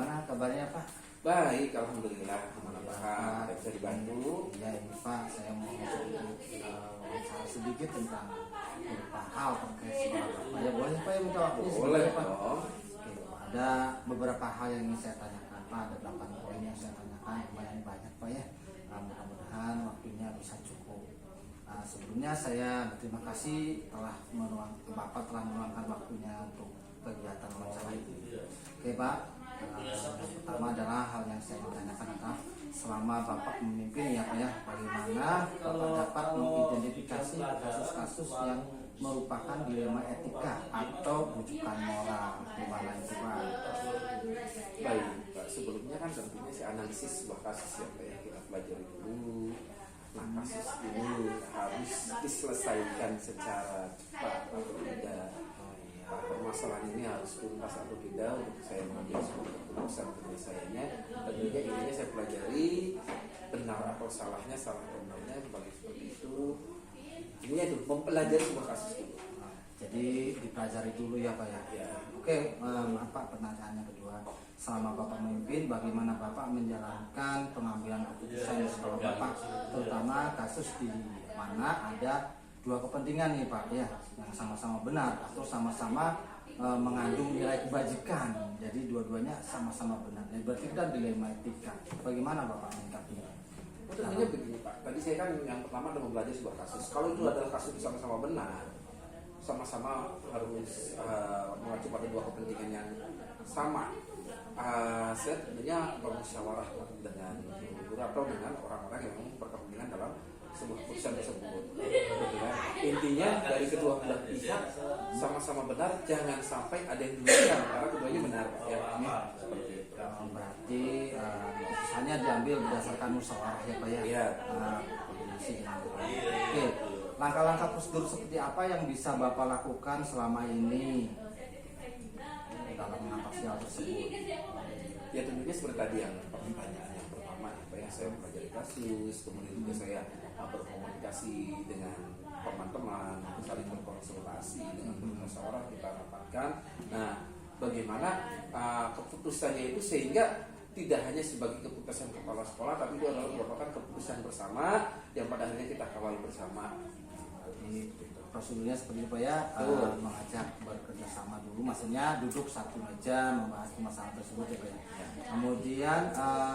Gimana kabarnya Pak? Baik, alhamdulillah. Alhamdulillah, bisa dibantu. Ya ini Pak, saya mau wawancara sedikit tentang beberapa hal terkait sekolah Bapak. Ya boleh Pak ya minta waktu Boleh Pak. dong. Oke, ada beberapa hal yang ingin saya tanyakan Pak. Ada 8 poin yang saya tanyakan, lumayan banyak Pak ya. Mudah-mudahan waktunya bisa cukup. Sebelumnya saya berterima kasih Bapak telah meluangkan waktunya untuk kegiatan wawancara itu. Oke Pak, yang pertama adalah hal yang saya tanyakan adalah selama Bapak memimpin ya Pak ya, bagaimana Bapak dapat mengidentifikasi kasus-kasus yang merupakan dilema etika atau rujukan moral. Gimana itu Pak? Baik, Pak. Sebelumnya kan tentunya si analisis sebuah kasus yang kita pelajari dulu. Nah, kasus ini harus diselesaikan secara cepat atau tidak. Permasalahan ini harus tuntas atau tidak untuk saya mengambil sebuah keputusan penyelesaiannya. Tentunya intinya saya pelajari benar atau salahnya, salah atau benarnya, seperti itu. Ini itu mempelajari sebuah kasus itu. Jadi dipelajari dulu ya Pak ya. Ya. Oke, maaf Pak, pertanyaannya kedua. Selama Bapak memimpin, bagaimana Bapak menjalankan pengambilan keputusan di sekolah Bapak, terutama kasus di mana ada dua kepentingan nih Pak ya, yang sama-sama benar atau sama-sama mengandung nilai kebajikan. Jadi dua-duanya sama-sama benar. Jadi berarti kita dilema etika. Bagaimana Bapak menyikapinya? Tentunya begini Pak. Tadi saya kan yang pertama adalah mempelajari sebuah kasus. Kalau itu adalah kasus yang sama-sama benar, sama-sama harus mengacu pada dua kepentingan yang sama. Saya tentunya bermusyawarah dengan guru atau dengan orang-orang yang berkepentingan dalam sebuah keputusan tersebut. Intinya dari kedua belah pihak sama-sama benar, jangan sampai ada yang dirugikan karena keduanya benar. Ya, seperti itu. Berarti keputusannya diambil berdasarkan musyawarah ya Pak ya. Iya. Oke, langkah-langkah prosedur seperti apa yang bisa Bapak lakukan selama ini dalam mengatasi hal tersebut? Ya tentunya seperti tadi yang pertanyaan yang pertama, ya saya mempelajari kasus, kemudian juga saya berkomunikasi dengan teman-teman, saling berkonsultasi dengan bermusyawarah kita rapatkan. Nah, bagaimana keputusannya itu sehingga tidak hanya sebagai keputusan kepala sekolah, tapi itu adalah merupakan keputusan bersama yang pada akhirnya kita kawal bersama. Jadi prosedurnya seperti itu Pak ya, mengajak bekerja sama dulu, maksudnya duduk satu meja membahas masalah tersebut ya Pak ya. Kemudian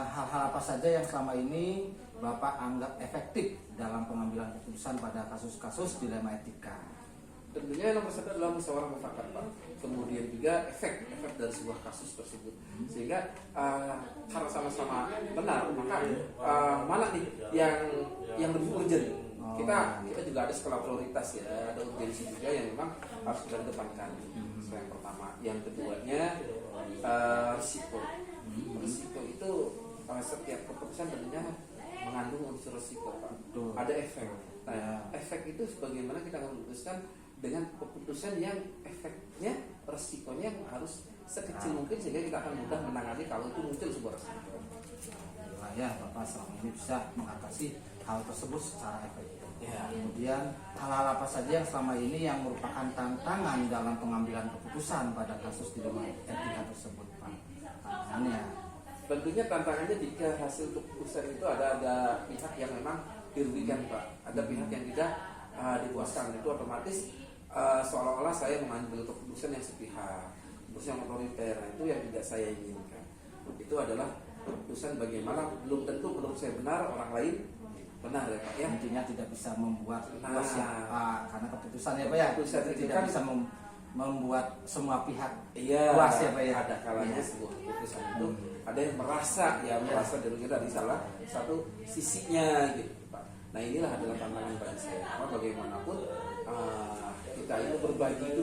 hal-hal apa saja yang selama ini Bapak anggap efektif dalam pengambilan keputusan pada kasus-kasus dilema etika? Tentunya yang nomor satu adalah musyawarah mufakat Pak. Kemudian juga efek dari sebuah kasus tersebut. Sehingga karena sama-sama benar, maka mana nih yang lebih urgent? Kita juga ada skala prioritas ya, ada urgensi juga yang memang harus kita depankan. Yang pertama, yang keduanya risiko. Risiko itu setiap keputusan tentunya mengandung unsur risiko Pak. Ada efek. Nah, efek itu sebagaimana kita memutuskan dengan keputusan yang efeknya, resikonya harus sekecil mungkin sehingga kita akan mudah menangani kalau itu muncul sebuah resiko. Ya, Bapak selama ini bisa mengatasi hal tersebut secara efektif. Ya. Kemudian hal-hal apa saja yang selama ini yang merupakan tantangan dalam pengambilan keputusan pada kasus dilema etika tersebut Pak? Tantangannya? Tentunya tantangannya jika hasil keputusan itu ada pihak yang memang dirugikan Pak, ada pihak yang tidak dipuaskan, itu otomatis seolah-olah saya mengambil keputusan yang sepihak, keputusan yang otoriter, itu yang tidak saya inginkan. Itu adalah keputusan bagaimana belum tentu menurut saya benar, orang lain benar ya Pak ya. Intinya tidak bisa membuat siapa karena keputusan ya Pak ya. Keputusan itu tidak kan bisa membuat semua pihak puas ya Pak ya. Ada kalanya sebuah keputusan itu ada yang merasa dirugikan dari salah satu sisinya gitu Pak. Nah inilah adalah tantangan bagi saya. Karena bagaimanapun kita ini berbagi itu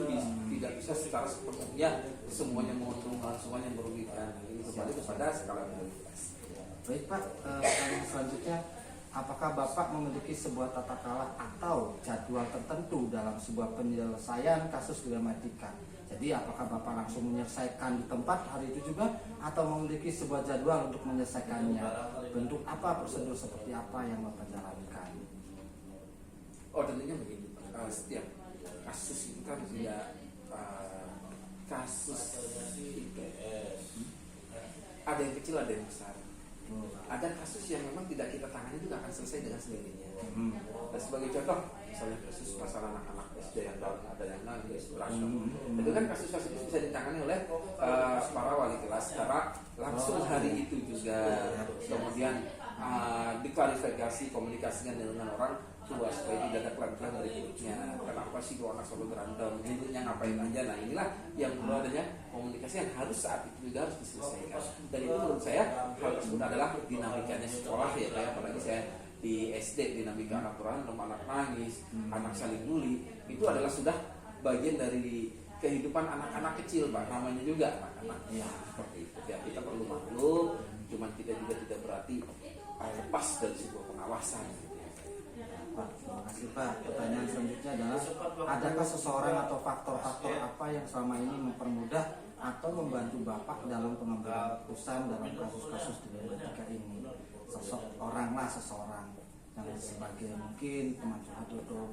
tidak bisa secara sepenuhnya semuanya menguntungkan, semuanya merugikan. Ini kembali kepada skala prioritas. Baik Pak, pertanyaan selanjutnya, apakah Bapak memiliki sebuah tata cara atau jadwal tertentu dalam sebuah penyelesaian kasus dilema etika? Jadi apakah Bapak langsung menyelesaikan di tempat hari itu juga atau memiliki sebuah jadwal untuk menyelesaikannya? Bentuk apa, prosedur seperti apa yang Bapak jalankan? Oh tentunya begini Pak, setiap kasus itu kan tidak kasus IPS ada yang kecil, ada yang besar. Oh, Ada kasus yang memang tidak kita tangani juga akan selesai dengan sendirinya. hmm. Nah, sebagai contoh, misalnya kasus masalah anak-anak SD yang down, ada yang nangis, berantem, itu kan kasus-kasus itu bisa ditangani oleh para wali kelas secara langsung hari itu juga. Kemudian diklarifikasi, komunikasikan dengan orang tua supaya tidak ada kelangkaan berikutnya. Kenapa sih dua anak selalu berantem? Ibunya ngapain aja? Nah, inilah yang perlu adanya komunikasi yang harus saat itu juga harus diselesaikan. Dan itu menurut saya hal tersebut adalah dinamikanya sekolah ya, kayak apalagi saya di SD, dinamika anak berantem, anak nangis, anak saling bully, itu adalah sudah bagian dari kehidupan anak-anak kecil, Pak. Namanya juga anak-anak. Ya, seperti itu. Ya, kita perlu maklum, cuman kita juga tidak berarti lepas dari sebuah pengawasan. Pak, terima kasih Pak. Pertanyaan selanjutnya adalah, adakah seseorang atau faktor-faktor apa yang selama ini mempermudah atau membantu Bapak dalam pengambilan keputusan dalam kasus-kasus dilematika ini? Seseorang yang sebagai mungkin teman curhat atau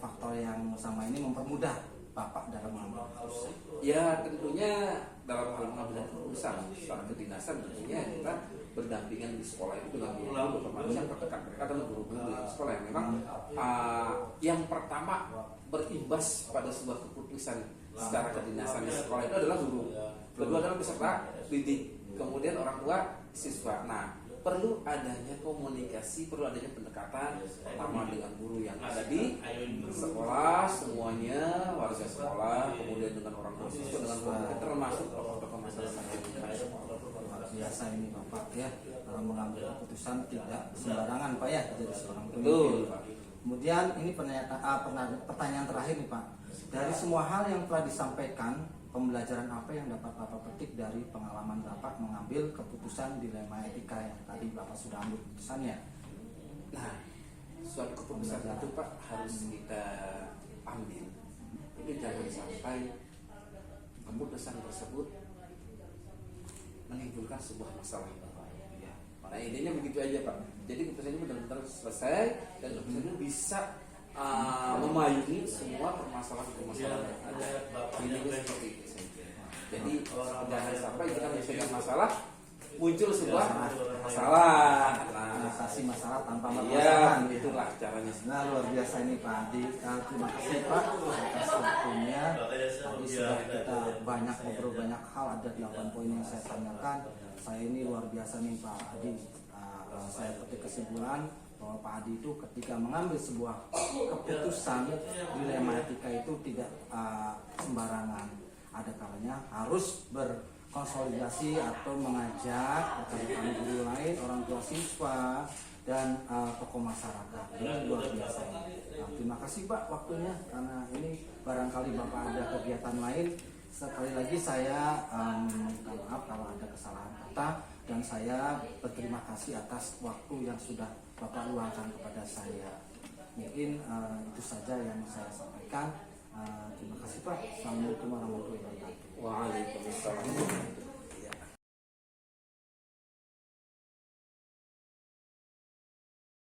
faktor yang selama ini mempermudah Bapak dalam mengambil keputusan. Ya, tentunya dalam hal pengambilan keputusan secara kedinasan tentunya kita berdampingan di sekolah itu dengan guru-guru, termasuk yang terdekat mereka adalah guru-guru di sekolah yang memang yang pertama berimbas pada sebuah keputusan secara kedinasan di sekolah itu adalah guru, kedua adalah peserta didik, kemudian orang tua, siswa. Nah, perlu adanya komunikasi, perlu adanya pendekatan pertama dengan guru yang ada di sekolah semuanya, warga sekolah, kemudian dengan orang tua siswa, dengan guru, termasuk tokoh-tokoh masyarakat yang ada di sekolah. Luar biasa ini Bapak ya, dalam mengambil keputusan tidak sembarangan Pak ya, jadi seorang Betul, pemimpin. Pak. Kemudian ini pertanyaan terakhir nih Pak, dari semua hal yang telah disampaikan, pembelajaran apa yang dapat Bapak petik dari pengalaman Bapak mengambil keputusan dilema etika yang tadi Bapak sudah ambil keputusannya? Nah, suatu keputusan itu Pak harus kita ambil. Itu jangan sampai keputusan tersebut menimbulkan sebuah masalah. Ya. Nah, intinya begitu aja Pak. Jadi keputusan itu benar-benar selesai dan keputusan itu bisa memayungi semua permasalahan yang ada. Intinya seperti itu saja. Jadi jangan sampai kita menyelesaikan masalah muncul sebuah masalah. Mengatasi masalah tanpa Iya, permasalahan. itulah caranya. Nah, luar biasa ini Pak Adi. Terima kasih Pak atas waktunya. Tadi sudah kita banyak ngobrol banyak hal, ada 8 poin yang saya tanyakan. Saya ini luar biasa nih Pak Adi. Saya petik kesimpulan bahwa Pak Adi itu ketika mengambil sebuah keputusan dilema etika itu tidak sembarangan. Ada kalanya harus berkonsolidasi atau mengajak rekan-rekan guru lain, orang tua siswa, dan tokoh masyarakat. Ini luar biasa. Terima kasih Pak waktunya, karena ini barangkali Bapak ada kegiatan lain. Sekali lagi saya minta maaf kalau ada kesalahan kata, dan saya berterima kasih atas waktu yang sudah Bapak luangkan kepada saya. Mungkin itu saja yang saya sampaikan. Terima kasih Pak. Assalamualaikum warahmatullahi wabarakatuh. Waalaikumsalam.